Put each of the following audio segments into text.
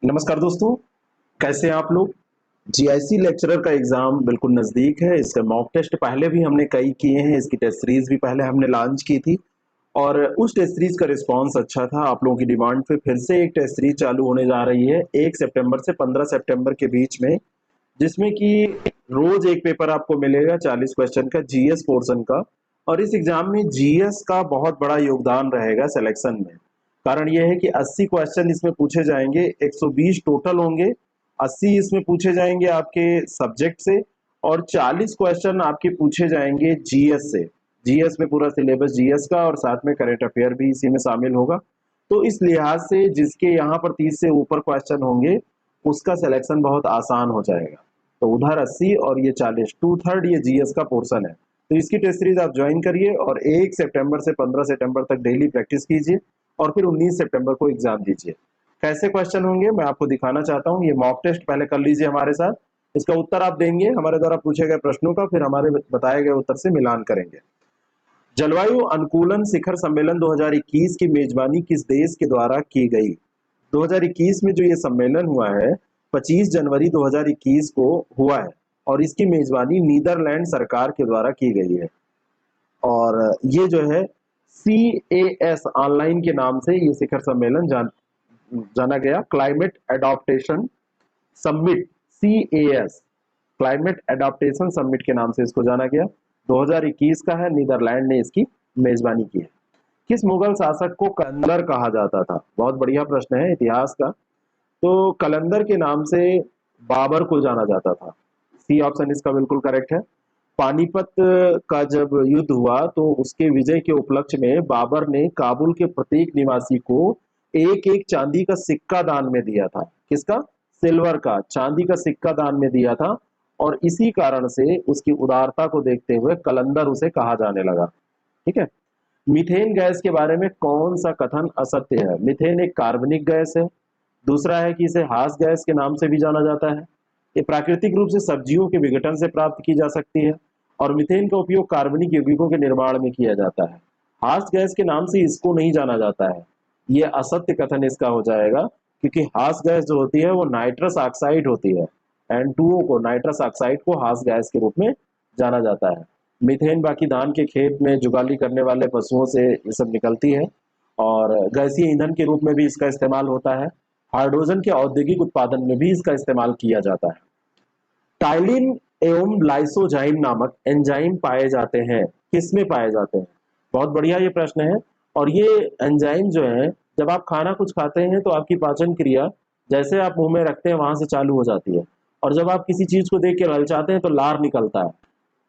नमस्कार दोस्तों, कैसे हैं आप लोग। जीआईसी लेक्चरर का एग्जाम बिल्कुल नज़दीक है। इसका मॉक टेस्ट पहले भी हमने कई किए हैं, इसकी टेस्ट सीरीज भी पहले हमने लॉन्च की थी और उस टेस्ट सीरीज का रिस्पांस अच्छा था। आप लोगों की डिमांड पे फिर से एक टेस्ट सीरीज चालू होने जा रही है 1 सितंबर से 15 सितंबर के बीच में, जिसमें कि रोज एक पेपर आपको मिलेगा 40 क्वेश्चन का जीएस पोर्शन का। और इस एग्जाम में जीएस का बहुत बड़ा योगदान रहेगा सिलेक्शन में। कारण यह है कि 80 क्वेश्चन इसमें पूछे जाएंगे, 120 टोटल होंगे। 80 इसमें पूछे जाएंगे आपके सब्जेक्ट से और 40 क्वेश्चन आपके पूछे जाएंगे जीएस से। जीएस में पूरा सिलेबस जीएस का और साथ में करंट अफेयर भी इसी में शामिल होगा। तो इस लिहाज से जिसके यहाँ पर 30 से ऊपर क्वेश्चन होंगे उसका सिलेक्शन बहुत आसान हो जाएगा। तो उधर 80 और ये 40, 2/3 ये जीएस का पोर्शन है। तो इसकी टेस्ट सीरीज आप ज्वाइन करिए और 1 सितंबर से 15 सितंबर तक डेली प्रैक्टिस कीजिए और फिर 19 सितंबर को एग्जाम दीजिए। कैसे क्वेश्चन होंगे मैं आपको दिखाना चाहता हूँ। ये मॉक टेस्ट पहले कर लीजिए हमारे साथ। इसका उत्तर आप देंगे हमारे द्वारा पूछे गए प्रश्नों का, फिर हमारे बताए गए उत्तर से मिलान करेंगे। जलवायु अनुकूलन शिखर सम्मेलन 2021 की मेजबानी किस देश के द्वारा की गई। 2021 में जो ये सम्मेलन हुआ है 25 जनवरी 2021 को हुआ है और इसकी मेजबानी नीदरलैंड सरकार के द्वारा की गई है। और ये जो है CAS ऑनलाइन के नाम से ये शिखर सम्मेलन जाना गया। Climate adaptation summit, CAS climate adaptation summit के नाम से इसको जाना गया। 2021 का है, नीदरलैंड ने इसकी मेजबानी की है। किस मुगल शासक को कलंदर कहा जाता था। बहुत बढ़िया प्रश्न है इतिहास का। तो कलंदर के नाम से बाबर को जाना जाता था। सी ऑप्शन इसका बिल्कुल करेक्ट है। पानीपत का जब युद्ध हुआ तो उसके विजय के उपलक्ष्य में बाबर ने काबुल के प्रत्येक निवासी को एक एक चांदी का सिक्का दान में दिया था। किसका? सिल्वर का, चांदी का सिक्का दान में दिया था। और इसी कारण से उसकी उदारता को देखते हुए कलंदर उसे कहा जाने लगा। ठीक है। मीथेन गैस के बारे में कौन सा कथन असत्य है। मीथेन एक कार्बनिक गैस है। दूसरा है कि इसे हास गैस के नाम से भी जाना जाता है। ये प्राकृतिक रूप से सब्जियों के विघटन से प्राप्त की जा सकती है और मीथेन का उपयोग कार्बनिक यौगिकों के निर्माण में किया जाता है। हास गैस के नाम से इसको नहीं जाना जाता है। ये असत्य कथन इसका हो जाएगा, क्योंकि हास गैस जो होती है वो नाइट्रस ऑक्साइड होती है। N2O को, नाइट्रस ऑक्साइड को हास गैस के रूप में जाना जाता है। मीथेन बाकी धान के खेत में जुगाली करने वाले पशुओं से ये सब निकलती है और गैसीय ईंधन के रूप में भी इसका इस्तेमाल होता है। हाइड्रोजन के औद्योगिक उत्पादन में भी इसका इस्तेमाल किया जाता है। टाइलिन एवं लाइसोजाइम नामक एंजाइम पाए जाते हैं, किसमें पाए जाते हैं। बहुत बढ़िया ये प्रश्न है। और ये एंजाइम जो है, जब आप खाना कुछ खाते हैं तो आपकी पाचन क्रिया जैसे आप मुंह में रखते हैं वहां से चालू हो जाती है और जब आप किसी चीज को देख के ललचाते हैं तो लार निकलता है।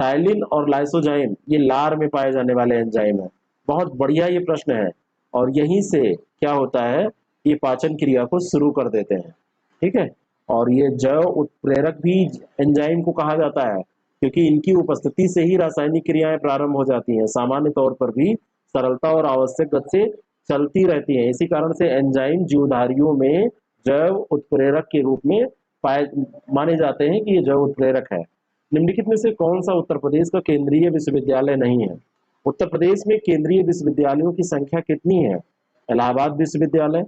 टाइलिन और लाइसोजाइम ये लार में पाए जाने वाले एंजाइम है। बहुत बढ़िया ये प्रश्न है। और यहीं से क्या होता है, ये पाचन क्रिया को शुरू कर देते हैं। ठीक है। और ये जैव उत्प्रेरक भी एंजाइम को कहा जाता है, क्योंकि इनकी उपस्थिति से ही रासायनिक क्रियाएं प्रारंभ हो जाती हैं। सामान्य तौर पर भी सरलता और आवश्यक गति से चलती रहती हैं। इसी कारण से एंजाइम जीवधारियों में जैव उत्प्रेरक के रूप में पाए माने जाते हैं कि ये जैव उत्प्रेरक है। निम्नलिखित में से कौन सा उत्तर प्रदेश का केंद्रीय विश्वविद्यालय नहीं है। उत्तर प्रदेश में केंद्रीय विश्वविद्यालयों की संख्या कितनी है। इलाहाबाद विश्वविद्यालय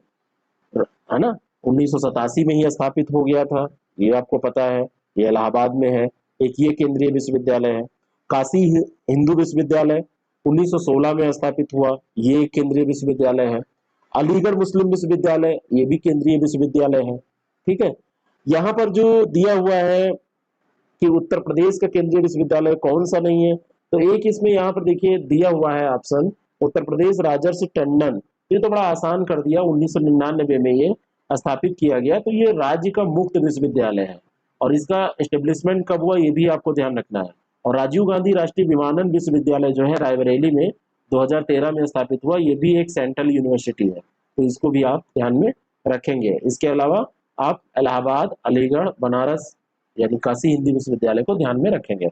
है ना, 1987 में ही स्थापित हो गया था, ये आपको पता है, ये इलाहाबाद में है। एक ये केंद्रीय विश्वविद्यालय है। काशी हिंदू विश्वविद्यालय 1916 में स्थापित हुआ, ये एक केंद्रीय विश्वविद्यालय है। अलीगढ़ मुस्लिम विश्वविद्यालय ये भी केंद्रीय विश्वविद्यालय है। ठीक है। यहाँ पर जो दिया हुआ है कि उत्तर प्रदेश का केंद्रीय विश्वविद्यालय कौन सा नहीं है, तो एक इसमें यहाँ पर देखिए दिया हुआ है ऑप्शन, उत्तर प्रदेश राजर्षि टंडन। ये तो बड़ा आसान कर दिया, 1999 में ये स्थापित किया गया। तो ये राज्य का मुक्त विश्वविद्यालय है और इसका एस्टेब्लिशमेंट कब हुआ ये भी आपको ध्यान रखना है। और राजीव गांधी राष्ट्रीय विमानन विश्वविद्यालय जो है रायबरेली में 2013 में स्थापित हुआ, ये भी एक सेंट्रल यूनिवर्सिटी है, तो इसको भी आप ध्यान में रखेंगे। इसके अलावा आप इलाहाबाद, अलीगढ़, बनारस यानी काशी हिंदी विश्वविद्यालय को ध्यान में रखेंगे।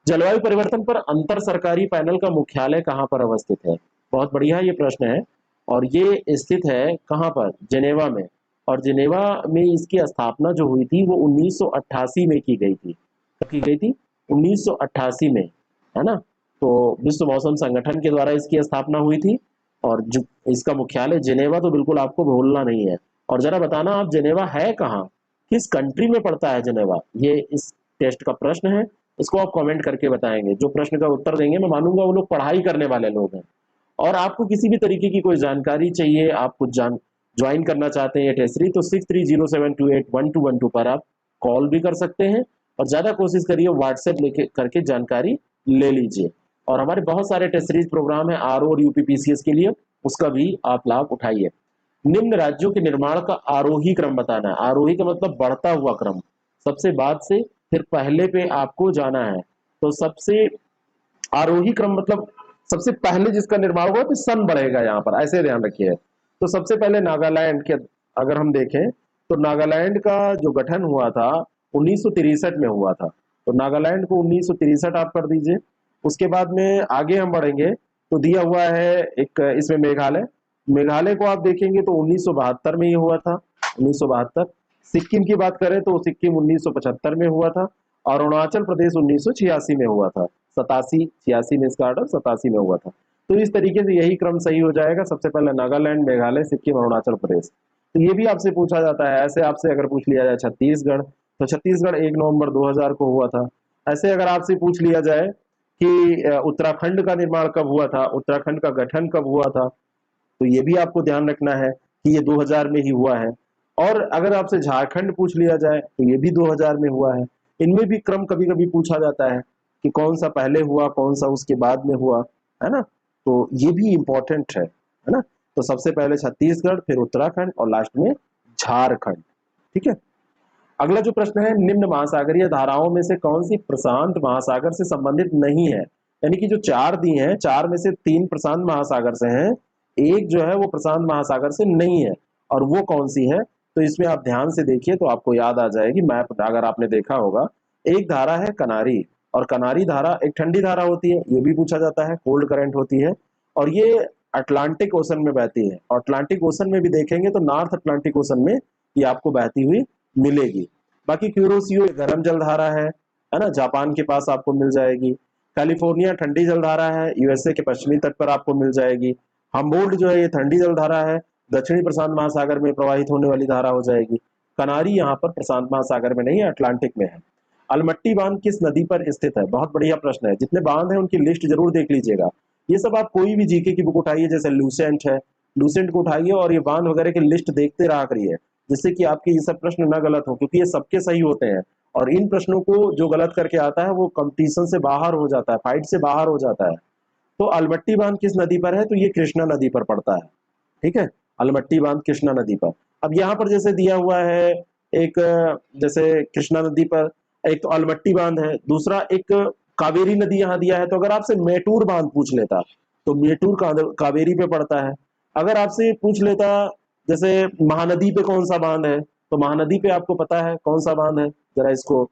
जलवायु परिवर्तन पर अंतर सरकारी पैनल का मुख्यालय कहाँ पर अवस्थित है। बहुत बढ़िया ये प्रश्न है और ये स्थित है कहाँ पर, जेनेवा में। और जेनेवा में इसकी स्थापना जो हुई थी वो 1988 में की गई थी। कब की गई थी? 1988 में, है ना। तो विश्व मौसम संगठन के द्वारा इसकी स्थापना हुई थी और जो इसका मुख्यालय जेनेवा, तो बिल्कुल आपको भूलना नहीं है। और जरा बताना आप जेनेवा है कहाँ, किस कंट्री में पड़ता है जेनेवा, ये इस टेस्ट का प्रश्न है। इसको आप कमेंट करके बताएंगे, जो प्रश्न का उत्तर देंगे मैं मानूंगा वो लोग पढ़ाई करने वाले लोग हैं। और आपको किसी भी तरीके की कोई जानकारी चाहिए, आप कुछ जान ज्वाइन करना चाहते हैं ये टेस्ट सीरीज, तो 6307281212 पर आप कॉल भी कर सकते हैं, और ज्यादा कोशिश करिए व्हाट्सएप लेके करके जानकारी ले लीजिए। और हमारे बहुत सारे टेस्ट सीरीज प्रोग्राम है आरओ और यूपीपीसीएस के लिए, उसका भी आप लाभ उठाइए। निम्न राज्यों के निर्माण का आरोही क्रम बताना है। आरोही का मतलब बढ़ता हुआ क्रम, सबसे बाद से फिर पहले पे आपको जाना है। तो सबसे आरोही क्रम मतलब सबसे पहले जिसका निर्माण हुआ तो सन बढ़ेगा यहाँ पर, ऐसे ध्यान रखिए। तो सबसे पहले नागालैंड के अगर हम देखें तो नागालैंड का जो गठन हुआ था 1963 में हुआ था। तो नागालैंड को 1963 आप कर दीजिए। उसके बाद में आगे हम बढ़ेंगे तो दिया हुआ है एक इसमें मेघालय। मेघालय को आप देखेंगे तो 1972 में ये हुआ था, 1972। सिक्किम की बात करें तो सिक्किम 1975 में हुआ था, और अरुणाचल प्रदेश 1986 में हुआ था। 87 86 में इसका ऑर्डर 87 में हुआ था। तो इस तरीके से यही क्रम सही हो जाएगा, सबसे पहले नागालैंड, मेघालय, सिक्किम, अरुणाचल प्रदेश। तो ये भी आपसे पूछा जाता है। ऐसे आपसे अगर पूछ लिया जाए छत्तीसगढ़, तो छत्तीसगढ़ 1 नवंबर 2000 को हुआ था। ऐसे अगर आपसे पूछ लिया जाए कि उत्तराखंड का निर्माण कब हुआ था, उत्तराखंड का गठन कब हुआ था, तो ये भी आपको ध्यान रखना है कि ये 2000 में ही हुआ है। और अगर आपसे झारखंड पूछ लिया जाए तो ये भी 2000 में हुआ है। इनमें भी क्रम कभी कभी पूछा जाता है कि कौन सा पहले हुआ, कौन सा उसके बाद में हुआ, है ना। तो ये भी इंपॉर्टेंट है ना। तो सबसे पहले छत्तीसगढ़, फिर उत्तराखंड, और लास्ट में झारखंड। ठीक है। अगला जो प्रश्न है, निम्न महासागरीय धाराओं में से कौन सी प्रशांत महासागर से संबंधित नहीं है। यानी कि जो चार दी हैं, चार में से तीन प्रशांत महासागर से हैं, एक जो है वो प्रशांत महासागर से नहीं है, और वो कौन सी है। तो इसमें आप ध्यान से देखिए तो आपको याद आ जाएगी, मैप अगर आपने देखा होगा। एक धारा है कनारी, और कनारी धारा एक ठंडी धारा होती है, ये भी पूछा जाता है, कोल्ड करंट होती है, और ये अटलांटिक ओशन में बहती है। और अटलांटिक ओशन में भी देखेंगे तो नॉर्थ अटलांटिक ओशन में ये आपको बहती हुई मिलेगी। बाकी क्यूरोसियो गर्म जलधारा है ना, जापान के पास आपको मिल जाएगी। कैलिफोर्निया ठंडी जलधारा है, यूएसए के पश्चिमी तट पर आपको मिल जाएगी। हम्बोल्ट जो है ये ठंडी जलधारा है, दक्षिणी प्रशांत महासागर में प्रवाहित होने वाली धारा हो जाएगी। कनारी यहाँ पर प्रशांत महासागर में नहीं है, अटलांटिक में है। अलमट्टी बांध किस नदी पर स्थित है, बहुत बढ़िया प्रश्न है। जितने बांध है उनकी लिस्ट जरूर देख लीजिएगा। ये सब आप कोई भी जीके की बुक उठाइए, जैसे लूसेंट है, लूसेंट को उठाइए और ये बांध वगैरह की लिस्ट देखते रहा करिए, जिससे कि आपके ये सब प्रश्न ना गलत हो, क्योंकि ये सबके सही होते हैं। और इन प्रश्नों को जो गलत करके आता है वो कंपटीशन से बाहर हो जाता है, फाइट से बाहर हो जाता है। तो अलमट्टी बांध किस नदी पर है, तो ये कृष्णा नदी पर पड़ता है। ठीक है, अलमट्टी बांध कृष्णा नदी पर। अब यहाँ पर जैसे दिया हुआ है एक, जैसे कृष्णा नदी पर एक तो अलमट्टी बांध है, दूसरा एक कावेरी नदी यहाँ दिया है। तो अगर आपसे मेटूर बांध पूछ लेता तो मेटूर कावेरी पे पड़ता है। अगर आपसे पूछ लेता जैसे महानदी पे कौन सा बांध है, तो महानदी पे आपको पता है कौन सा बांध है, जरा इसको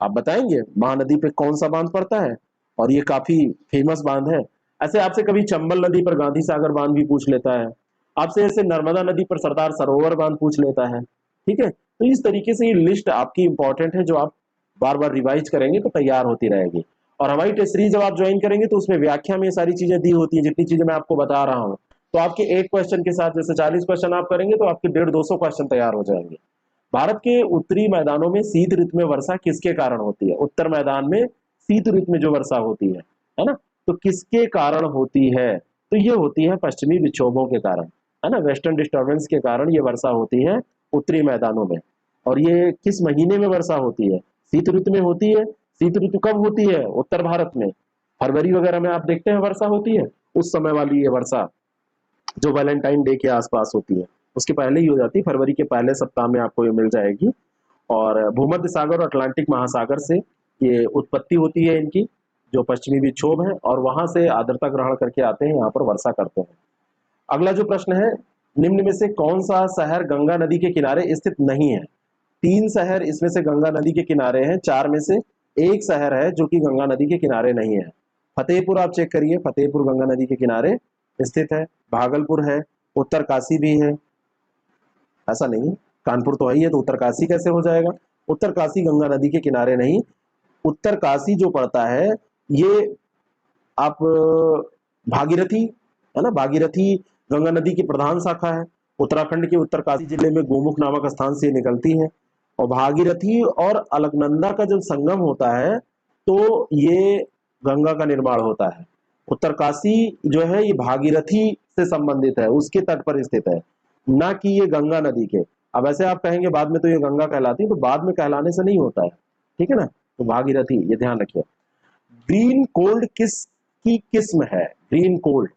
आप बताएंगे महानदी पे कौन सा बांध पड़ता है। और ये काफी फेमस बांध है। ऐसे आपसे कभी चंबल नदी पर गांधी सागर बांध भी पूछ लेता है, आपसे ऐसे नर्मदा नदी पर सरदार सरोवर बांध पूछ लेता है। ठीक है, तो इस तरीके से ये लिस्ट आपकी इंपॉर्टेंट है, जो आप बार बार रिवाइज करेंगे तो तैयार होती रहेगी। और हमारी टेस्ट सीरीज जब आप ज्वाइन करेंगे तो उसमें व्याख्या में ये सारी चीजें दी होती है, जितनी चीजें मैं आपको बता रहा हूँ। तो आपके एक क्वेश्चन के साथ जैसे 40 क्वेश्चन आप करेंगे तो आपके 150-200 क्वेश्चन तैयार हो जाएंगे। भारत के उत्तरी मैदानों में शीत ऋतु में वर्षा किसके कारण होती है। उत्तर मैदान में शीत ऋतु में जो वर्षा होती है ना, तो किसके कारण होती है, तो ये होती है पश्चिमी विक्षोभों के कारण, है ना, वेस्टर्न डिस्टर्बेंस के कारण ये वर्षा होती है उत्तरी मैदानों में। और ये किस महीने में वर्षा होती है, शीत ऋतु में होती है। शीत ऋतु कब होती है उत्तर भारत में, फरवरी वगैरह में आप देखते हैं वर्षा होती है, उस समय वाली ये वर्षा जो वैलेंटाइन डे के आसपास होती है उसके पहले ही हो जाती है, फरवरी के पहले सप्ताह में आपको ये मिल जाएगी। और भूमध्य सागर और अटलांटिक महासागर से ये उत्पत्ति होती है इनकी, जो पश्चिमी विक्षोभ है, और वहां से आर्द्रता ग्रहण करके आते हैं, यहाँ पर वर्षा करते हैं। अगला जो प्रश्न है, निम्न में से कौन सा शहर गंगा नदी के किनारे स्थित नहीं है। तीन शहर इसमें से गंगा नदी के किनारे हैं, चार में से एक शहर है जो कि गंगा नदी के किनारे नहीं है। फतेहपुर आप चेक करिए, फतेहपुर गंगा नदी के किनारे स्थित है। भागलपुर है, उत्तर काशी भी है, ऐसा नहीं, कानपुर तो है ही है, तो उत्तर काशी कैसे हो जाएगा। उत्तर काशी गंगा नदी के किनारे नहीं। उत्तर काशी जो पड़ता है ये आप भागीरथी, है ना, भागीरथी गंगा नदी की प्रधान शाखा है। उत्तराखंड के उत्तरकाशी जिले में गोमुख नामक स्थान से निकलती है। और भागीरथी और अलकनंदा का जब संगम होता है तो ये गंगा का निर्माण होता है। उत्तरकाशी जो है ये भागीरथी से संबंधित है, उसके तट पर स्थित है, ना कि ये गंगा नदी के। अब ऐसे आप कहेंगे बाद में तो ये गंगा कहलाती है, तो बाद में कहलाने से नहीं होता है, ठीक है ना। तो भागीरथी, ये ध्यान रखिए। ग्रीन कोल्ड किस की किस्म है? ग्रीन कोल्ड,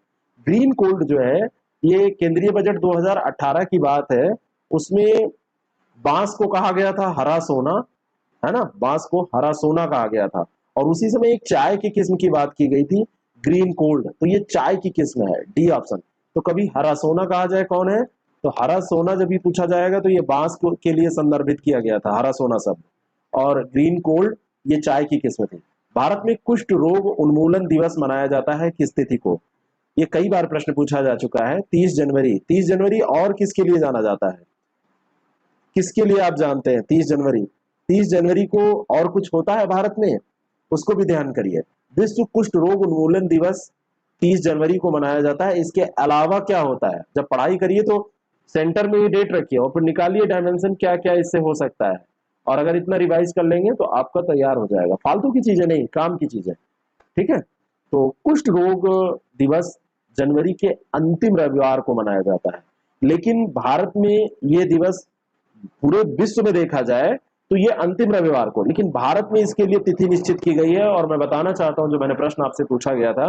ग्रीन कोल्ड जो है ये केंद्रीय बजट 2018 की बात है। उसमें बांस को कहा गया था हरा सोना, है ना, बांस को हरा सोना कहा गया था। और उसी समय एक चाय की किस्म की बात की गई थी, ग्रीन कोल्ड, तो ये चाय की किस्म है, डी ऑप्शन। तो कभी हरा सोना कहा जाए कौन है, तो हरा सोना जब भी पूछा जाएगा तो ये बांस को के लिए संदर्भित किया गया था हरा सोना शब्द, और ग्रीन कोल्ड ये चाय की किस्म थी। भारत में कुष्ठ रोग उन्मूलन दिवस मनाया जाता है किस तिथि को? ये कई बार प्रश्न पूछा जा चुका है। 30 जनवरी, 30 जनवरी और किसके लिए जाना जाता है? किसके लिए आप जानते हैं 30 जनवरी? 30 जनवरी को और कुछ होता है भारत में, उसको भी ध्यान करिए। विश्व कुष्ठ रोग उन्मूलन दिवस 30 जनवरी को मनाया जाता है। इसके अलावा क्या होता है? जब पढ़ाई करिए तो सेंटर में ये डेट रखिए और फिर निकालिए डायमेंशन क्या क्या इससे हो सकता है। और अगर इतना रिवाइज कर लेंगे तो आपका तैयार हो जाएगा। फालतू की चीजें नहीं, काम की चीजें, ठीक है। तो कुष्ठ रोग दिवस जनवरी के अंतिम रविवार को मनाया जाता है। लेकिन भारत में ये दिवस पूरे विश्व में देखा जाए तो ये अंतिम रविवार को, लेकिन भारत में इसके लिए तिथि निश्चित की गई है। और मैं बताना चाहता हूं, जो मैंने प्रश्न आपसे पूछा गया था,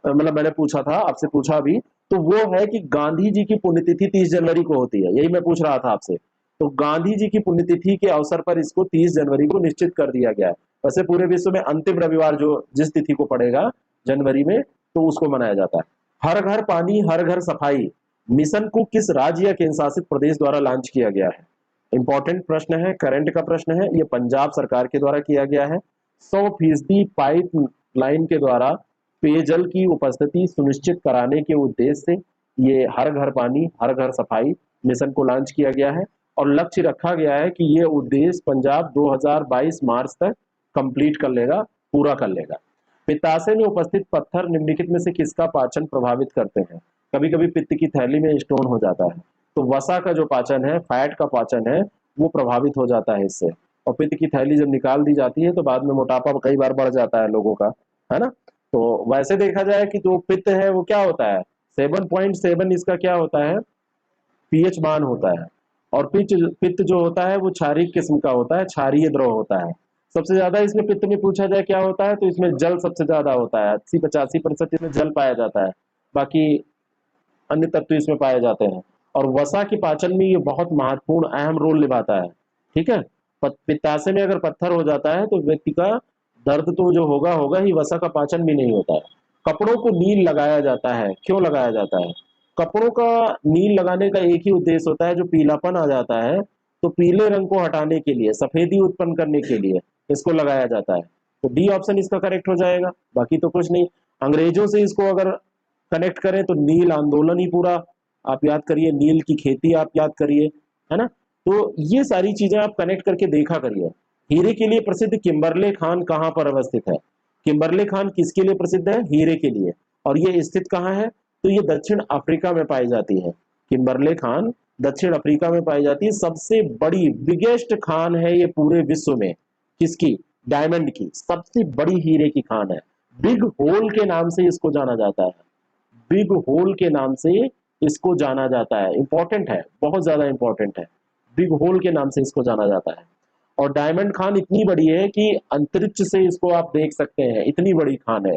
मतलब मैंने पूछा था आपसे, पूछा भी, तो वो है कि गांधी जी की पुण्यतिथि 30 जनवरी को होती है, यही मैं पूछ रहा था आपसे। तो गांधी जी की पुण्यतिथि के अवसर पर इसको 30 जनवरी को निश्चित कर दिया गया है। वैसे पूरे विश्व में अंतिम रविवार जो जिस तिथि को पड़ेगा जनवरी में, तो उसको मनाया जाता है। हर घर पानी हर घर सफाई मिशन को किस राज्य या केंद्र शासित प्रदेश द्वारा लॉन्च किया गया है? इंपॉर्टेंट प्रश्न है, करंट का प्रश्न है। ये पंजाब सरकार के द्वारा किया गया है। 100% पाइप लाइन के द्वारा पेयजल की उपस्थिति सुनिश्चित कराने के उद्देश्य से ये हर घर पानी हर घर सफाई मिशन को लॉन्च किया गया है। और लक्ष्य रखा गया है कि ये उद्देश्य पंजाब 2022 मार्च तक कंप्लीट कर लेगा, पूरा कर लेगा। पित्ताशय में उपस्थित पत्थर निम्नलिखित में से किसका पाचन प्रभावित करते हैं? कभी कभी पित्त की थैली में स्टोन हो जाता है, तो वसा का जो पाचन है, फैट का पाचन है, वो प्रभावित हो जाता है इससे। और पित्त की थैली जब निकाल दी जाती है तो बाद में मोटापा कई बार बढ़ जाता है लोगों का, है ना। तो वैसे देखा जाए कि जो पित्त है वो क्या होता है, 7.7 इसका क्या होता है, पीएच मान होता है। और पित्त पित्त जो होता है वो क्षारीय किस्म का होता है, क्षारीय द्रव होता है। सबसे ज्यादा इसमें पित्त में पूछा जाए क्या होता है, तो इसमें जल सबसे ज्यादा होता है, 80-85% इसमें जल पाया जाता है, बाकी अन्य तत्व इसमें पाए जाते हैं। और वसा के पाचन में ये बहुत महत्वपूर्ण अहम रोल निभाता है, ठीक है। पित्ताशय में अगर पत्थर हो जाता है तो व्यक्ति का दर्द तो जो होगा होगा ही, वसा का पाचन भी नहीं होता है। कपड़ों को नील लगाया जाता है, क्यों लगाया जाता है? कपड़ों का नील लगाने का एक ही उद्देश्य होता है, जो पीलापन आ जाता है तो पीले रंग को हटाने के लिए, सफेदी उत्पन्न करने के लिए इसको लगाया जाता है। तो डी ऑप्शन इसका करेक्ट हो जाएगा, बाकी तो कुछ नहीं। अंग्रेजों से इसको अगर कनेक्ट करें तो नील आंदोलन ही पूरा आप याद करिए, नील की खेती आप याद करिए, है ना। तो ये सारी चीजें आप कनेक्ट करके देखा करिए। हीरे के लिए प्रसिद्ध किम्बरले खान कहाँ पर अवस्थित है? किम्बरले खान किसके लिए प्रसिद्ध है? हीरे के लिए। और ये स्थित कहाँ है? तो ये दक्षिण अफ्रीका में पाई जाती है। किम्बरले खान दक्षिण अफ्रीका में पाई जाती है। सबसे बड़ी बिगेस्ट खान है ये पूरे विश्व में, किसकी? डायमंड की सबसे बड़ी हीरे की खान है। बिग होल के नाम से इसको जाना जाता है, बिग होल के नाम से इसको जाना जाता है। इंपॉर्टेंट है, बहुत ज्यादा इंपॉर्टेंट है, बिग होल के नाम से इसको जाना जाता है। और डायमंड खान इतनी बड़ी है कि अंतरिक्ष से इसको आप देख सकते हैं, इतनी बड़ी खान है।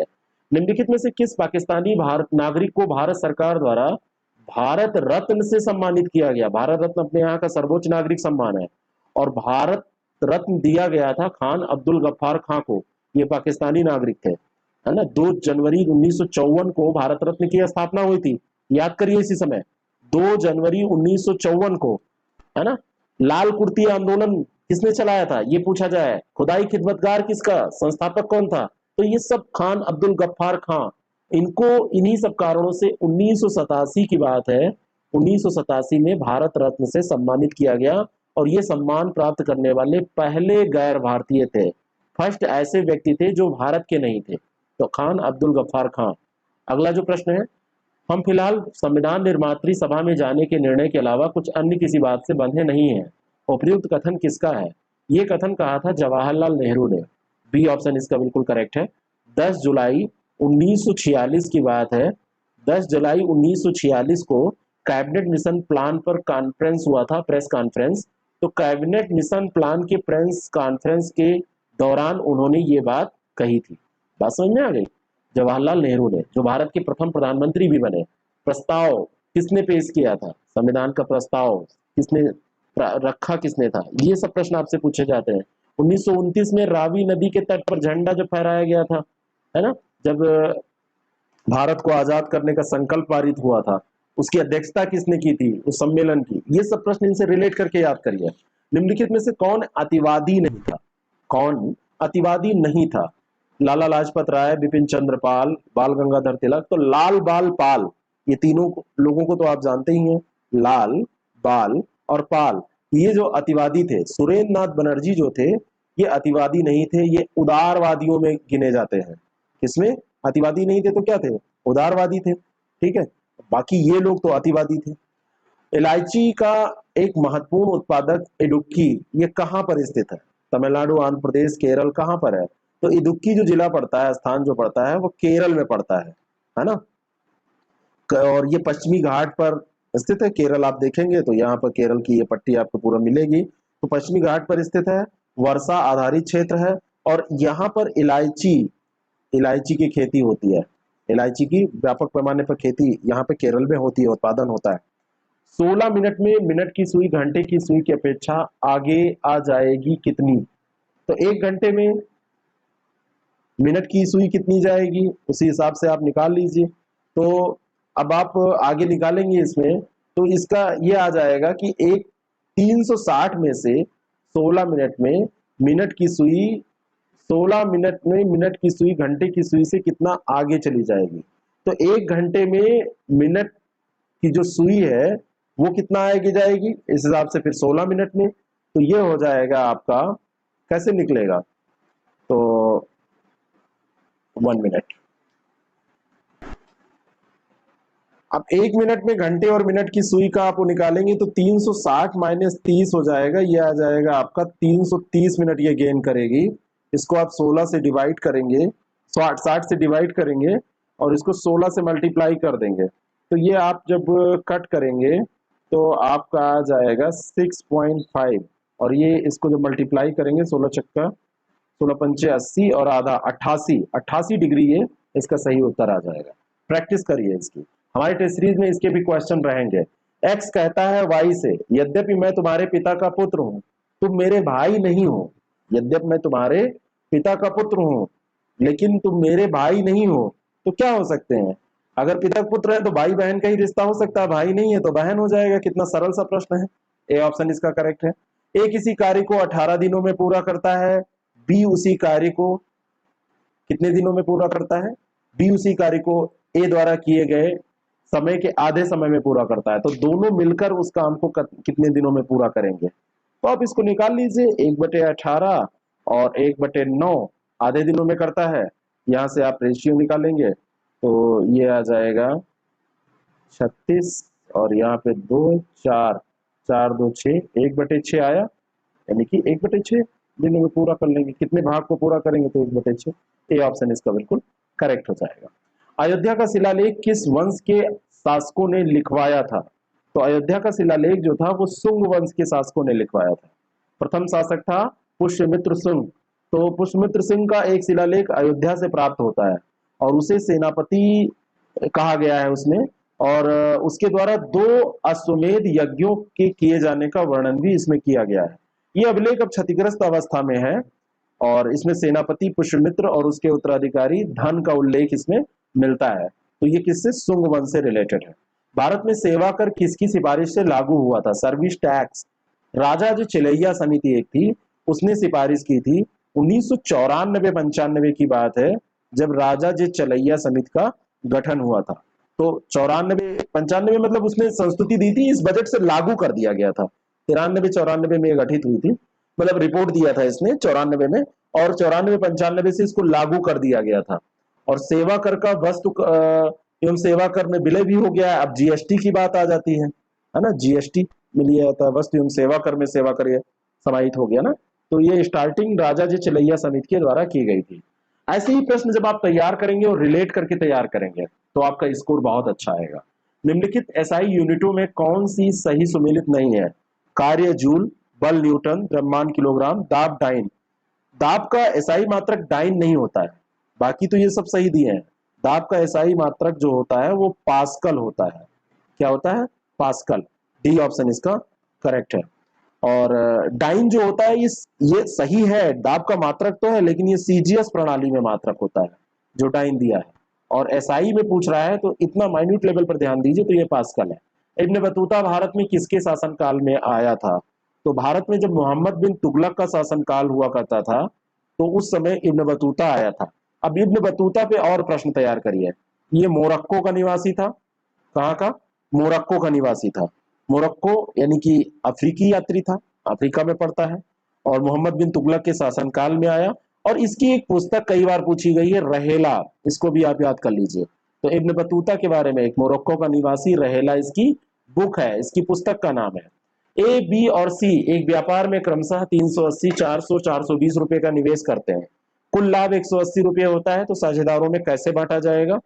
निम्नलिखित में से किस पाकिस्तानी भारत नागरिक को भारत सरकार द्वारा भारत रत्न से सम्मानित किया गया? भारत रत्न अपने यहाँ का सर्वोच्च नागरिक सम्मान है, और भारत रत्न दिया गया था खान अब्दुल गफ्फार खां को। ये पाकिस्तानी नागरिक थे, है ना। 2 जनवरी 1954 को भारत रत्न की स्थापना हुई थी, याद करिए इसी समय, 2 जनवरी 1954 को, है ना। लाल कुर्ती आंदोलन किसने चलाया था ये पूछा जाए, खुदाई खिदमतगार किसका संस्थापक कौन था? तो ये सब खान अब्दुल गफ्फार खां। इनको इन्हीं सब कारणों से 1987 की बात है, 1987 में भारत रत्न से सम्मानित किया गया। और ये सम्मान प्राप्त करने वाले पहले गैर भारतीय थे, फर्स्ट ऐसे व्यक्ति थे जो भारत के नहीं थे। तो खान अब्दुल गफ्फार खां। अगला जो प्रश्न है, हम फिलहाल संविधान निर्मात्री सभा में जाने के निर्णय के अलावा कुछ अन्य किसी बात से बंधे नहीं हैं। उपयुक्त कथन किसका है? ये कथन कहा था जवाहरलाल नेहरू ने। बी ऑप्शन इसका बिल्कुल करेक्ट है। 10 जुलाई 1946 की बात है। 10 जुलाई 1946 को कैबिनेट मिशन प्लान पर कॉन्फ्रेंस हुआ था, प्रेस कॉन्फ्रेंस। तो कैबिनेट मिशन प्लान के प्रेस कॉन्फ्रेंस के दौरान उन्होंने ये बात कही थी। बात समझ में आ गई? जवाहरलाल नेहरू ने, जो भारत के प्रथम प्रधानमंत्री भी बने। प्रस्ताव किसने पेश किया था? संविधान का प्रस्ताव किसने रखा, किसने था? ये सब प्रश्न आपसे पूछे जाते हैं। 1929 में रावी नदी के तट पर झंडा जब फहराया गया था, है ना, जब भारत को आजाद करने का संकल्प पारित हुआ था, उसकी अध्यक्षता किसने की थी उस सम्मेलन की? ये सब प्रश्न इनसे रिलेट करके याद करिए। निम्नलिखित में से कौन अतिवादी नहीं था? कौन अतिवादी नहीं था? लाला लाजपत राय, बिपिन चंद्र पाल, बाल गंगाधर तिलक। तो लाल, बाल, पाल, ये तीनों लोगों को तो आप जानते ही हैं। लाल, बाल और पाल, ये जो अतिवादी थे, सुरेंद्र नाथ बनर्जी जो थे, ये अतिवादी नहीं थे, ये उदारवादियों में गिने जाते हैं। किसमें? अतिवादी नहीं थे तो क्या थे? उदारवादी थे। ठीक है, बाकी ये लोग तो अतिवादी थे। इलायची का एक महत्वपूर्ण उत्पादक इडुक्की, ये कहां पर स्थित है? तमिलनाडु, आंध्र प्रदेश, केरल, कहां पर है? तो इडुक्की जो जिला पड़ता है, स्थान जो पड़ता है, वो केरल में पड़ता है ना। और ये पश्चिमी घाट पर स्थित है। केरल आप देखेंगे तो यहाँ पर केरल की ये पट्टी आपको पूरा मिलेगी। तो पश्चिमी घाट पर स्थित है, वर्षा आधारित क्षेत्र है, और यहाँ पर इलायची इलायची की खेती होती है। इलायची की व्यापक पैमाने पर खेती यहाँ पे केरल में होती है, उत्पादन होता है। 16 मिनट में मिनट की सुई घंटे की सुई की अपेक्षा आगे आ जाएगी कितनी? तो 1 घंटे में मिनट की सुई कितनी जाएगी, उसी हिसाब से आप निकाल लीजिए। तो अब आप आगे निकालेंगे इसमें, तो इसका ये आ जाएगा कि एक 360 में से 16 मिनट में मिनट की सुई, 16 मिनट में मिनट की सुई घंटे की सुई से कितना आगे चली जाएगी। तो 1 घंटे में मिनट की जो सुई है वो कितना आगे जाएगी, इस हिसाब से फिर 16 मिनट में। तो ये हो जाएगा आपका, कैसे निकलेगा? तो 1 मिनट। अब 1 मिनट में घंटे और मिनट की सुई का आप निकालेंगे तो 360 माइनस 30 हो जाएगा, ये आ जाएगा आपका 330 मिनट ये गेन करेगी। इसको आप 16 से डिवाइड करेंगे, 60 से डिवाइड करेंगे और इसको 16 से मल्टीप्लाई कर देंगे। तो ये आप जब कट करेंगे तो आपका आ जाएगा 6.5, और ये इसको जब मल्टीप्लाई करेंगे 16 चक्का 16 पंचे 80 और आधा 88 डिग्री, ये इसका सही उत्तर आ जाएगा। प्रैक्टिस करिए इसकी, हमारे टेस्ट सीरीज में इसके भी क्वेश्चन रहेंगे। एक्स कहता है वाई से, यद्यपि मैं तुम्हारे पिता का पुत्र हूं, तुम मेरे भाई नहीं हो। यद्यपि मैं तुम्हारे पिता का पुत्र हूं लेकिन तुम मेरे भाई नहीं हो, तो क्या हो सकते हैं? अगर पिता पुत्र है तो भाई बहन का ही रिश्ता हो सकता है, भाई नहीं है तो बहन हो जाएगा। कितना सरल सा प्रश्न है। ए ऑप्शन इसका करेक्ट है। ए किसी कार्य को 18 दिनों में पूरा करता है, बी उसी कार्य को कितने दिनों में पूरा करता है? बी उसी कार्य को ए द्वारा किए गए समय के आधे समय में पूरा करता है। तो दोनों मिलकर उस काम को कितने दिनों में पूरा करेंगे? तो आप इसको निकाल लीजिए, 1/18 और 1/9 आधे दिनों में करता है। यहां से आप रेशियो निकालेंगे तो ये आ जाएगा 36, और यहाँ पे 2 4 4 2 6, 1/6 आया, यानी कि 1/6 दिनों में पूरा कर लेंगे। कितने भाग को पूरा करेंगे? तो 1/6। ए ऑप्शन इसका बिल्कुल करेक्ट हो जाएगा। अयोध्या का शिलालेख किस वंश के शासकों ने लिखवाया था? तो अयोध्या का शिलालेख जो था वो शुंग वंश के शासकों ने लिखवाया था। प्रथम शासक था पुष्यमित्र सिंह। तो पुष्यमित्र सिंह का एक शिलालेख अयोध्या से प्राप्त होता है और उसे सेनापति कहा गया है उसमें, और उसके द्वारा 2 अश्वमेध यज्ञों के किए जाने का वर्णन भी इसमें किया गया है। ये अभिलेख अब क्षतिग्रस्त अवस्था में है और इसमें सेनापति पुष्यमित्र और उसके उत्तराधिकारी धन का उल्लेख इसमें मिलता है। तो ये किससे? शुंग वंश से रिलेटेड है। भारत में सेवा कर किसकी सिफारिश से लागू हुआ था? Service tax. राजा जो चिलैया समिति एक थी, उसने सिफारिश की थी। 1994-95 की बात है जब राजा जे चलैया समिति का गठन हुआ था। तो 94-95 मतलब उसने संस्तुति दी थी, इस बजट से लागू कर दिया गया था। 93-94 में गठित हुई थी, मतलब रिपोर्ट दिया था इसने 94 में, और 94-95 से इसको लागू कर दिया गया था। और सेवा कर का वस्तु एवं सेवा कर में विलय भी हो गया है। अब जीएसटी की बात आ जाती है ना, जीएसटी में लिया जाता है, वस्तु एवं सेवा कर में सेवा कर समाहित हो गया ना। तो ये स्टार्टिंग राजा जी चिलैया समिति के द्वारा की गई थी। ऐसे ही प्रश्न जब आप तैयार करेंगे और रिलेट करके तैयार करेंगे तो आपका स्कोर बहुत अच्छा आएगा। निम्नलिखित एसआई यूनिटों में कौन सी सही सुमेलित नहीं है? कार्य जूल, बल न्यूटन, द्रव्यमान किलोग्राम, दाब डाइन। दाब का एसआई मात्रक डाइन नहीं होता है, बाकी तो ये सब सही दिए हैं। दाब का एसआई मात्रक जो होता है वो पास्कल होता है। क्या होता है? पास्कल। डी ऑप्शन इसका करेक्ट है। और डाइन जो होता है ये सही है, दाब का मात्रक तो है लेकिन ये सीजीएस प्रणाली में मात्रक होता है जो डाइन दिया है। और एसआई में पूछ रहा है तो इतना माइन्यूट लेवल पर ध्यान दीजिए, तो ये पास्कल है। इब्न बतूता भारत में किसके शासनकाल में आया था? तो भारत में जब मोहम्मद बिन तुगलक का शासनकाल हुआ करता था तो उस समय इब्न बतूता आया था। अब इब्न बतूता पे और प्रश्न तैयार करिए। ये मोरक्को का निवासी था। कहाँ का? मोरक्को का निवासी था। मोरक्को यानी कि अफ्रीकी यात्री था, अफ्रीका में पड़ता है, और मोहम्मद बिन तुगलक के शासनकाल में आया। और इसकी एक पुस्तक कई बार पूछी गई है, रहेला, इसको भी आप याद कर लीजिए। तो इब्न बतूता के बारे में, एक मोरक्को का निवासी, रहेला इसकी बुक है, इसकी पुस्तक का नाम है। ए, बी और सी एक व्यापार में क्रमशः 380, 400, 420 रुपए का निवेश करते हैं। कुल लाभ 180 रुपये होता है, तो साझेदारों में कैसे बांटा जाएगा?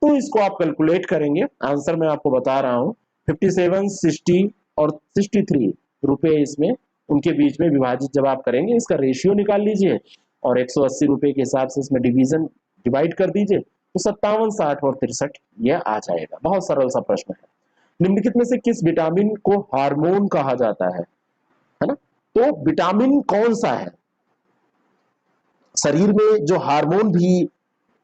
तो इसको आप कैलकुलेट करेंगे। आंसर मैं आपको बता रहा हूँ, 57, 60 और 63 रुपए इसमें उनके बीच में विभाजित जब आप करेंगे, इसका रेशियो निकाल लीजिए और 180 रुपए के हिसाब से इसमें डिवीजन डिवाइड कर दीजिए, तो 57, 60 और 63 यह आ जाएगा। बहुत सरल सा प्रश्न है। निम्नलिखित में से किस विटामिन को हार्मोन कहा जाता है ना? तो विटामिन कौन सा है? शरीर में जो हार्मोन भी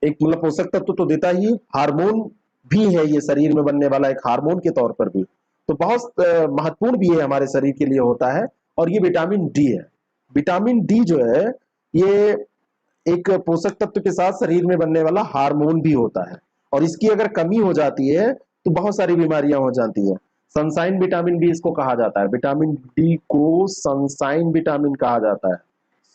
एक मतलब पोषक तत्व तो देता ही, हार्मोन भी है, ये शरीर में बनने वाला एक हार्मोन के तौर पर भी तो बहुत महत्वपूर्ण भी है, हमारे शरीर के लिए होता है, और ये विटामिन डी है। विटामिन डी जो है ये एक पोषक तत्व के साथ शरीर में बनने वाला हार्मोन भी होता है, और इसकी अगर कमी हो जाती है तो बहुत सारी बीमारियां हो जाती है। सनसाइन विटामिन भी इसको कहा जाता है। विटामिन डी को सनसाइन विटामिन कहा जाता है।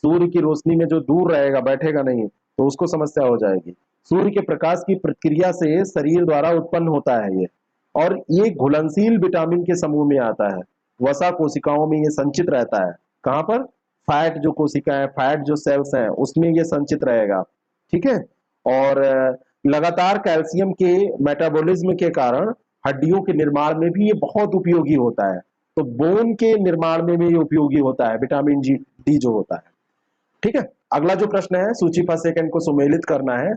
सूर्य की रोशनी में जो दूर रहेगा, बैठेगा नहीं, तो उसको समस्या हो जाएगी। सूर्य के प्रकाश की प्रतिक्रिया से शरीर द्वारा उत्पन्न होता है ये, और ये घुलनशील विटामिन के समूह में आता है। वसा कोशिकाओं में ये संचित रहता है। कहां पर? फैट जो कोशिकाएं, फैट जो सेल्स हैं उसमें ये संचित रहेगा। ठीक है। और लगातार कैल्शियम के मेटाबॉलिज्म के कारण हड्डियों के निर्माण में भी ये बहुत उपयोगी होता है। तो बोन के निर्माण में भी ये उपयोगी होता है, विटामिन डी जो होता है। ठीक है। अगला जो प्रश्न है, सूची फर्स्ट सेकंड को सुमेलित करना है,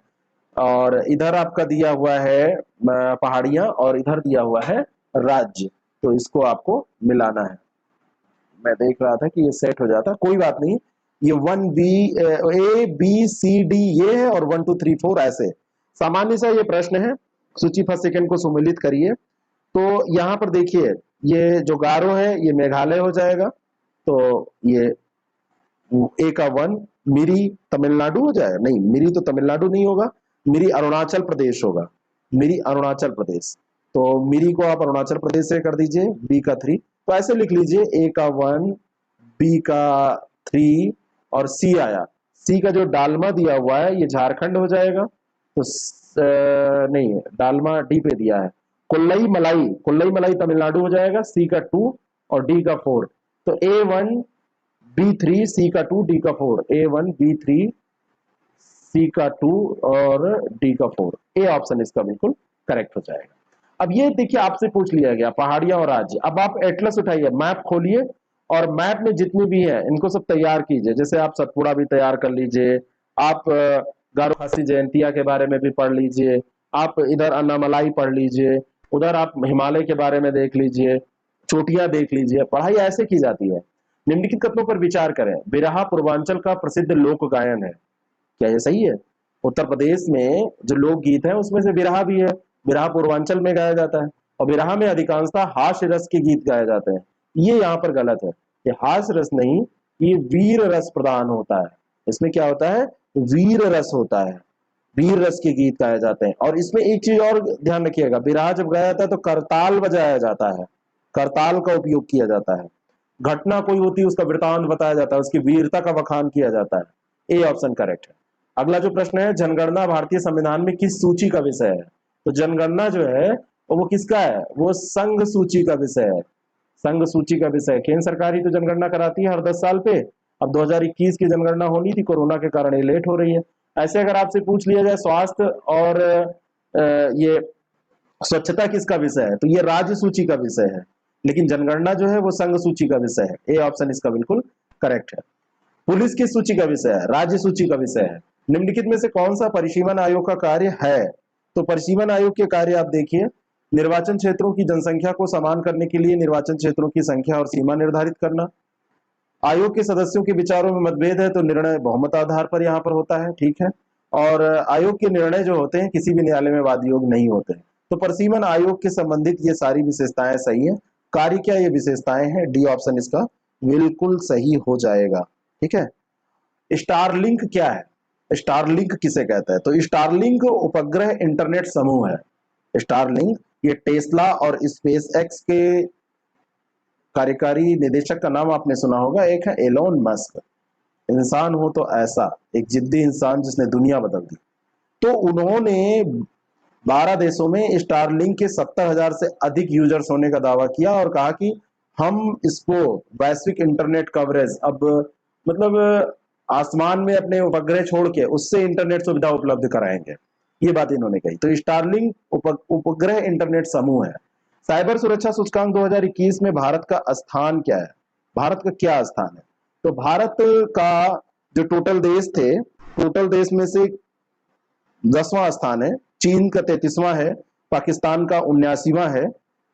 और इधर आपका दिया हुआ है पहाड़ियां और इधर दिया हुआ है राज्य, तो इसको आपको मिलाना है। मैं देख रहा था कि ये सेट हो जाता, कोई बात नहीं। ये 1B, A, B, C, D ये है, और 1, 2, 3, 4 ऐसे सामान्य सा ये प्रश्न है। सूची फर्स्ट सेकंड को सुमेलित करिए। तो यहाँ पर देखिए, ये जो गारो है ये मेघालय हो जाएगा, तो ये ए का 1 मिरी तमिलनाडु हो जाएगा। नहीं, मिरी तो तमिलनाडु नहीं होगा, मिरी अरुणाचल प्रदेश होगा, मिरी अरुणाचल प्रदेश। तो मिरी को आप अरुणाचल प्रदेश से कर दीजिए। बी का 3, तो ऐसे लिख लीजिए, ए का 1, बी का 3 और सी आया। सी का जो डालमा दिया हुआ है ये झारखंड हो जाएगा, तो नहीं, डालमा डी पे दिया है। कुल्लई मलाई, कुल्लई मलाई तमिलनाडु हो जाएगा, सी का 2 और डी का 4। तो A1 B3 सी का 2 डी का 4, A1 B3 सी का 2 और डी का 4, ए ऑप्शन इसका बिल्कुल करेक्ट हो जाएगा। अब ये देखिए, आपसे पूछ लिया गया पहाड़ियां और राज्य। अब आप एटलस उठाइए, मैप खोलिए, और मैप में जितने भी हैं इनको सब तैयार कीजिए। जैसे आप सतपुड़ा भी तैयार कर लीजिए, आप गारो खासी जयंतिया के बारे में भी पढ़ लीजिए, आप इधर अन्नामलाई पढ़ लीजिए, उधर आप हिमालय के बारे में देख लीजिए, चोटियां देख लीजिए। पढ़ाई ऐसे की जाती है। निम्नलिखित कथनों पर विचार करें। बिरहा पूर्वांचल का प्रसिद्ध लोक गायन है। क्या ये सही है? उत्तर प्रदेश में जो लोकगीत है उसमें से बिरहा भी है। बिरहा पूर्वांचल में गाया जाता है, और बिरहा में अधिकांशतः हास्य रस के गीत गाए जाते हैं। ये यहाँ पर गलत है। ये हास्य रस नहीं, ये वीर रस प्रदान होता है। इसमें क्या होता है? वीर रस होता है, वीर रस के गीत गाए जाते हैं। और इसमें एक चीज और ध्यान रखिएगा, बिरहा जब गाया जाता है तो करताल बजाया जाता है, करताल का उपयोग किया जाता है। घटना कोई होती है उसका वृतांत बताया जाता है, उसकी वीरता का बखान किया जाता है। ए ऑप्शन करेक्ट है। अगला जो प्रश्न है, जनगणना भारतीय संविधान में किस सूची का विषय है? तो जनगणना जो है वो किसका है, वो संघ सूची का विषय है, संघ सूची का विषय है। केंद्र सरकार ही तो जनगणना कराती है हर 10 साल पे। अब 2021 की जनगणना होनी थी, कोरोना के कारण ये लेट हो रही है। ऐसे अगर आपसे पूछ लिया जाए स्वास्थ्य और ये स्वच्छता किसका विषय है, तो ये राज्य सूची का विषय है, लेकिन जनगणना जो है वो संघ सूची का विषय है। ए ऑप्शन इसका बिल्कुल करेक्ट है। पुलिस किस सूची का विषय है, राज्य सूची का विषय है। निम्नलिखित में से कौन सा परिसीमन आयोग का कार्य है, तो परिसीमन आयोग के कार्य आप देखिए, निर्वाचन क्षेत्रों की जनसंख्या को समान करने के लिए निर्वाचन क्षेत्रों की संख्या और सीमा निर्धारित करना। आयोग के सदस्यों के विचारों में मतभेद है तो निर्णय बहुमत आधार पर यहाँ पर होता है, ठीक है। और आयोग के निर्णय जो होते हैं किसी भी न्यायालय में वाद योग नहीं होते। तो परिसीमन आयोग के संबंधित ये सारी विशेषताएं सही है। कार्य क्या ये विशेषताएं हैं, डी ऑप्शन इसका बिल्कुल सही हो जाएगा, ठीक है। स्टारलिंक क्या है, स्टारलिंक किसे कहते हैं, तो स्टारलिंक उपग्रह इंटरनेट समूह है। स्टारलिंक ये टेस्ला और स्पेस एक्स के कार्यकारी निदेशक का नाम आपने सुना होगा, एक है एलोन मस्क। इंसान हो तो ऐसा, एक जिद्दी इंसान जिसने दुनिया बदल दी। तो उन्होंने 12 देशों में स्टारलिंक के 70,000 से अधिक यूजर्स होने का दावा किया और कहा कि हम इसको वैश्विक इंटरनेट कवरेज, अब मतलब आसमान में अपने उपग्रह छोड़ के उससे इंटरनेट सुविधा उपलब्ध कराएंगे, ये बात इन्होंने कही। तो स्टारलिंक उपग्रह इंटरनेट समूह है। साइबर सुरक्षा सूचकांक 2021 में भारत का स्थान क्या है, भारत का क्या स्थान है, तो भारत का जो टोटल देश थे, टोटल देश में से 10वां स्थान है। चीन का 33वां है, पाकिस्तान का 79वां है।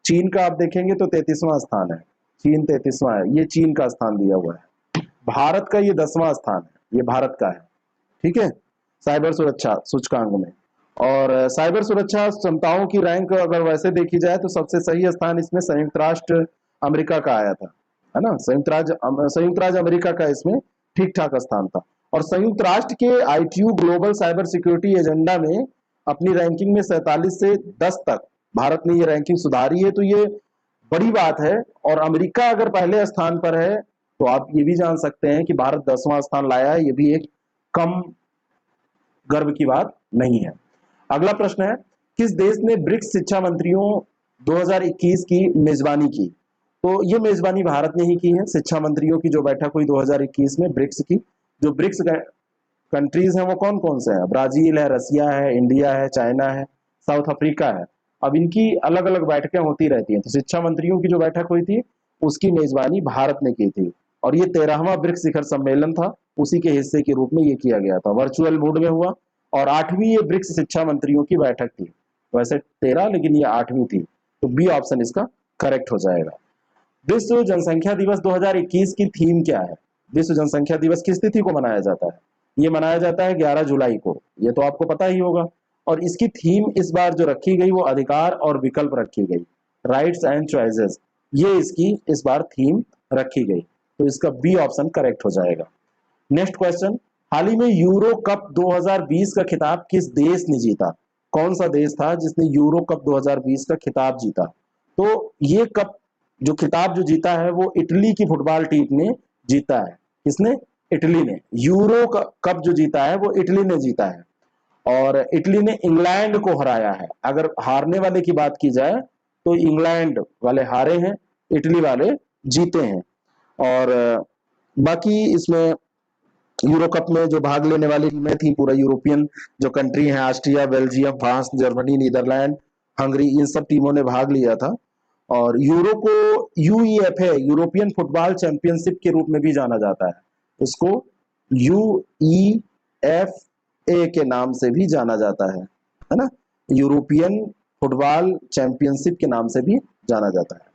चीन का आप देखेंगे तो 33वां स्थान है, चीन 33वां है, ये चीन का स्थान दिया हुआ है। भारत का ये 10वां स्थान है, ये भारत का है, ठीक है, साइबर सुरक्षा सूचकांक में। और साइबर सुरक्षा क्षमताओं की रैंक अगर वैसे देखी जाए तो सबसे सही स्थान इसमें संयुक्त राष्ट्र अमेरिका का आया था, है ना। संयुक्त राज्य अमेरिका का इसमें ठीक ठाक स्थान था। और संयुक्त राष्ट्र के ITU global cyber security agenda में अपनी रैंकिंग में 47 से 10 तक भारत ने ये रैंकिंग सुधारी है, तो ये बड़ी बात है। और अमेरिका अगर पहले स्थान पर है तो आप ये भी जान सकते हैं कि भारत 10वां स्थान लाया है, ये भी एक कम गर्व की बात नहीं है। अगला प्रश्न है, किस देश ने ब्रिक्स शिक्षा मंत्रियों 2021 की मेजबानी की, तो ये मेजबानी भारत ने ही की है। शिक्षा मंत्रियों की जो बैठक हुई 2021 में ब्रिक्स की, जो ब्रिक्स कंट्रीज हैं वो कौन कौन से हैं, ब्राजील है, रसिया है, इंडिया है, चाइना है, साउथ अफ्रीका है। अब इनकी अलग अलग बैठकें होती रहती हैं, तो शिक्षा मंत्रियों की जो बैठक हुई थी उसकी मेजबानी भारत ने की थी। और ये 13वां ब्रिक्स शिखर सम्मेलन था, उसी के हिस्से के रूप में ये किया गया था, वर्चुअल मोड में हुआ। और 8वीं ये ब्रिक्स शिक्षा मंत्रियों की बैठक थी, वैसे 13 लेकिन ये 8वीं थी, तो बी ऑप्शन इसका करेक्ट हो जाएगा। विश्व जनसंख्या दिवस 2021 की थीम क्या है, विश्व जनसंख्या दिवस किस तिथि को मनाया जाता है, ये मनाया जाता है 11 जुलाई को, ये तो आपको पता ही होगा। और इसकी थीम इस बार जो रखी गई वो अधिकार और विकल्प रखी गई, राइट्स एंड चॉइसेस, ये इसकी इस बार थीम रखी गई, तो इसका बी ऑप्शन करेक्ट हो जाएगा। नेक्स्ट क्वेश्चन, हाल ही में यूरो कप 2020 का खिताब किस देश ने जीता, कौन सा देश था जिसने यूरो कप 2020 का खिताब जीता, तो ये कप जो खिताब जो जीता है वो इटली की फुटबॉल टीम ने जीता है। किसने, इटली ने। यूरो कप जो जीता है वो इटली ने जीता है, और इटली ने इंग्लैंड को हराया है। अगर हारने वाले की बात की जाए तो इंग्लैंड वाले हारे हैं, इटली वाले जीते हैं। और बाकी इसमें यूरो कप में जो भाग लेने वाली टीमें थी, पूरा यूरोपियन जो कंट्री है, Austria, Belgium, France, Germany, Netherland, Hungary, इन सब टीमों ने भाग लिया था। और यूरो को UEFA यूरोपियन फुटबॉल चैंपियनशिप के रूप में भी जाना जाता है, इसको UEFA के नाम से भी जाना जाता है ना, यूरोपियन फुटबॉल चैंपियनशिप के नाम से भी जाना जाता है।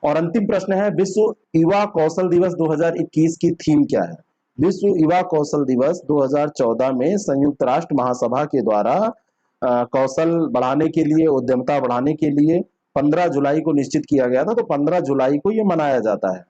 और अंतिम प्रश्न है, विश्व युवा कौशल दिवस 2021 की थीम क्या है, विश्व युवा कौशल दिवस 2014 में संयुक्त राष्ट्र महासभा के द्वारा कौशल बढ़ाने के लिए, उद्यमता बढ़ाने के लिए 15 जुलाई को निश्चित किया गया था, तो 15 जुलाई को ये मनाया जाता है,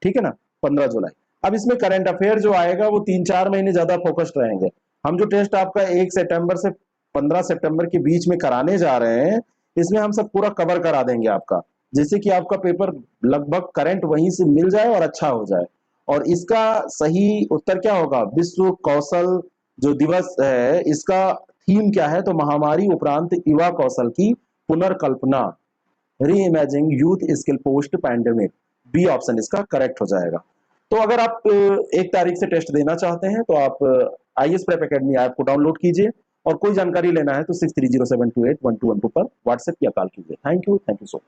ठीक है ना, 15 जुलाई। अब इसमें करंट अफेयर जो आएगा वो 3-4 महीने ज्यादा फोकस्ड रहेंगे। हम जो टेस्ट आपका 1 सितंबर से 15 सितंबर के बीच में कराने जा रहे हैं, इसमें हम सब पूरा कवर करा देंगे आपका, जिससे कि आपका पेपर लगभग करंट वहीं से मिल जाए और अच्छा हो जाए। और इसका सही उत्तर क्या होगा, विश्व कौशल जो दिवस है इसका थीम क्या है, तो महामारी उपरांत युवा कौशल की पुनर्कल्पना, reimagining youth skill post pandemic. B option इसका करेक्ट हो जाएगा। तो अगर आप 1 तारीख से टेस्ट देना चाहते हैं तो आप IAS प्रेप अकेडमी ऐप को डाउनलोड कीजिए, और कोई जानकारी लेना है तो 6307281212 पर व्हाट्सएप या कॉल कीजिए। Thank you so much.